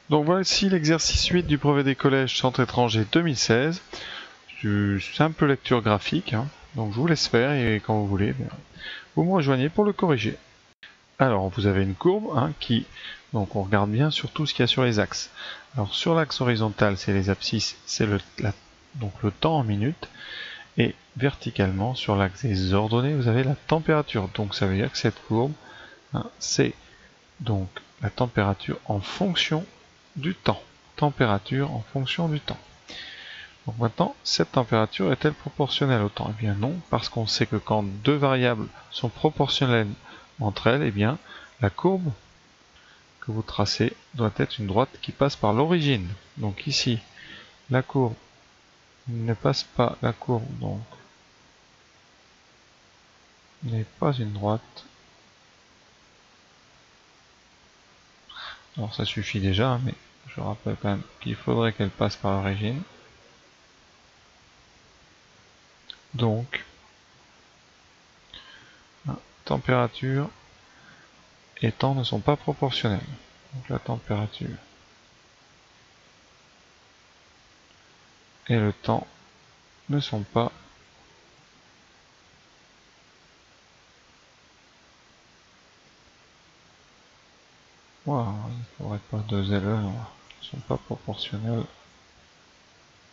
Donc voici l'exercice 8 du brevet des collèges Centre étranger 2016. C'est un peu lecture graphique, hein. Donc je vous laisse faire et quand vous voulez, vous me rejoignez pour le corriger. Alors vous avez une courbe qui... Donc on regarde bien sur tout ce qu'il y a sur les axes. Alors sur l'axe horizontal, c'est les abscisses, c'est donc le temps en minutes. Et verticalement, sur l'axe des ordonnées, vous avez la température. Donc ça veut dire que cette courbe, c'est donc la température en fonction du temps. Température en fonction du temps. Donc maintenant, cette température est-elle proportionnelle au temps? Eh bien non, parce qu'on sait que quand deux variables sont proportionnelles entre elles, eh bien la courbe que vous tracez doit être une droite qui passe par l'origine. Donc ici, la courbe ne passe pas, la courbe donc n'est pas une droite. Alors ça suffit déjà, mais je rappelle quand même qu'il faudrait qu'elle passe par l'origine. Donc, température et temps ne sont pas proportionnels. Donc la température et le temps ne sont pas voilà, il ne faudrait pas deux LE, ne sont pas proportionnels.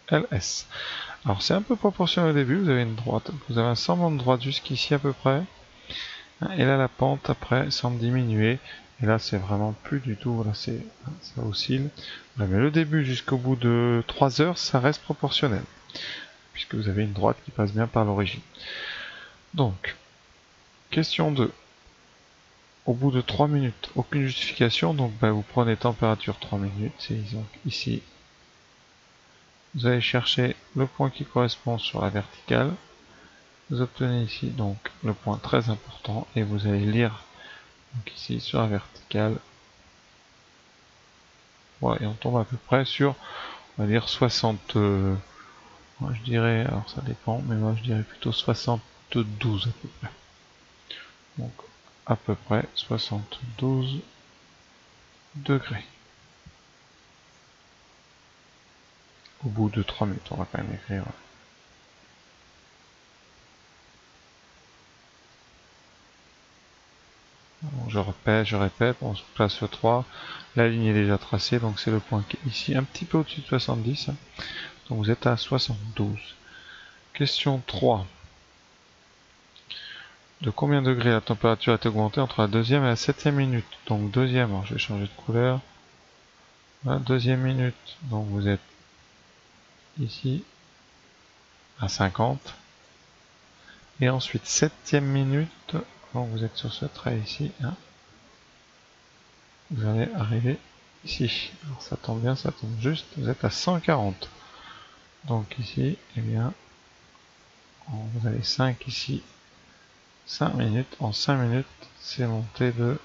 LS. Alors c'est un peu proportionnel au début, vous avez une droite, vous avez un semblant de droite jusqu'ici à peu près. Et là la pente après semble diminuer. Et là c'est vraiment plus du tout, là ça oscille. Voilà, mais le début jusqu'au bout de 3 heures, ça reste proportionnel. Puisque vous avez une droite qui passe bien par l'origine. Donc, question 2. Au bout de 3 minutes, aucune justification, donc vous prenez température 3 minutes, c'est ici. Vous allez chercher le point qui correspond sur la verticale. Vous obtenez ici donc le point très important et vous allez lire donc ici sur la verticale. Voilà, et on tombe à peu près sur, on va dire 60, moi je dirais, alors ça dépend, mais moi je dirais plutôt 72 à peu près. Donc à peu près 72 degrés. Au bout de 3 minutes, on va quand même écrire. Bon, je répète, on se place le 3. La ligne est déjà tracée, donc c'est le point qui est ici, un petit peu au-dessus de 70. Donc vous êtes à 72. Question 3. De combien de degrés la température est augmentée entre la deuxième et la septième minute? Donc deuxième, alors je vais changer de couleur. La deuxième minute, donc vous êtes ici à 50. Et ensuite septième minute, donc vous êtes sur ce trait ici. Vous allez arriver ici. Alors ça tombe bien, ça tombe juste. Vous êtes à 140. Donc ici, eh bien, vous avez 5 ici. 5 minutes. En 5 minutes, c'est monté de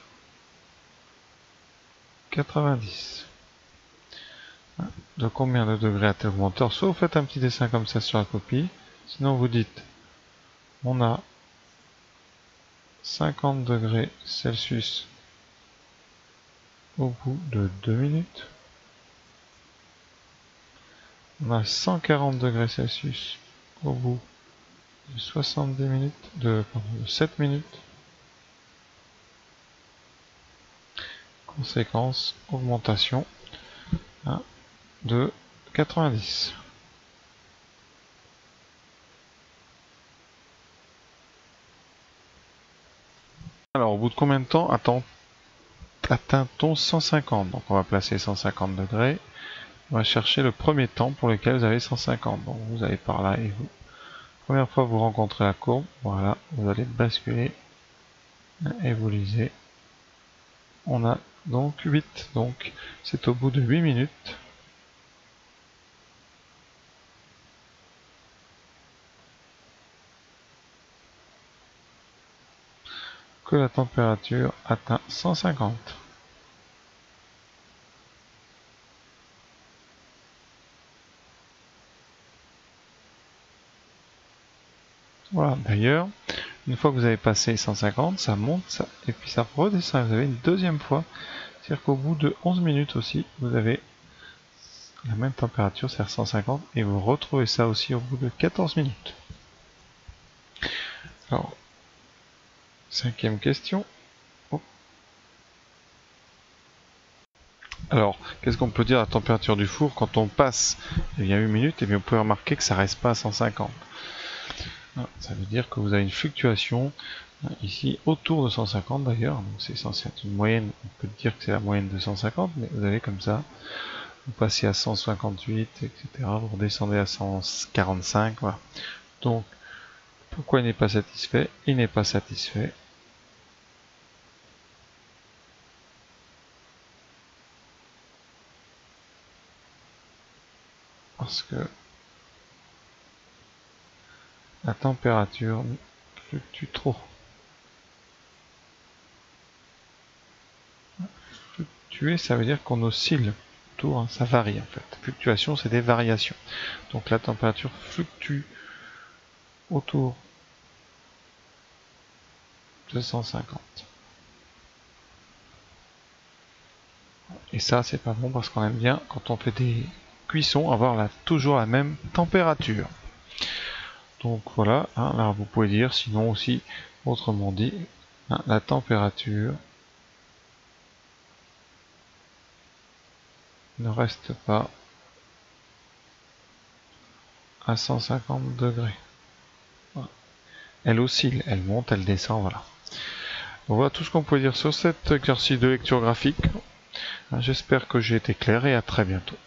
90. De combien de degrés a-t-elle augmenté? Soit vous faites un petit dessin comme ça sur la copie, sinon vous dites on a 50 degrés Celsius au bout de 2 minutes. On a 140 degrés Celsius au bout de 70 minutes, de 7 minutes. Conséquence, augmentation de 90. Alors, au bout de combien de temps atteint-on 150? Donc, on va placer 150 degrés. On va chercher le premier temps pour lequel vous avez 150. Donc, vous allez par là et vous. Première fois que vous rencontrez la courbe, voilà, vous allez basculer et vous lisez. On a donc 8. Donc, c'est au bout de 8 minutes. Que la température atteint 150. Voilà, d'ailleurs, une fois que vous avez passé 150, ça monte, et puis ça redescend. Vous avez une deuxième fois C'est-à-dire qu'au bout de 11 minutes aussi, vous avez la même température, c'est-à-dire 150, et vous retrouvez ça aussi au bout de 14 minutes. Alors, 5e question. Oh. Alors, qu'est-ce qu'on peut dire à la température du four quand on passe il y a 1 minute, et bien vous pouvez remarquer que ça reste pas à 150. Ça veut dire que vous avez une fluctuation ici autour de 150 d'ailleurs, donc c'est censé être une moyenne, on peut dire que c'est la moyenne de 150, mais vous avez comme ça, vous passez à 158, etc., vous redescendez à 145, voilà. Donc, pourquoi il n'est pas satisfait? Il n'est pas satisfait parce que la température fluctue trop. Fluctuer, ça veut dire qu'on oscille autour, hein, ça varie en fait. Fluctuation, c'est des variations. Donc la température fluctue autour de 150. Et ça, c'est pas bon parce qu'on aime bien, quand on fait des cuissons, avoir toujours la même température. Donc voilà, hein, là vous pouvez dire, sinon aussi, autrement dit, hein, la température ne reste pas à 150 degrés. Voilà. Elle oscille, elle monte, elle descend, voilà. Donc voilà tout ce qu'on peut dire sur cet exercice de lecture graphique. J'espère que j'ai été clair et à très bientôt.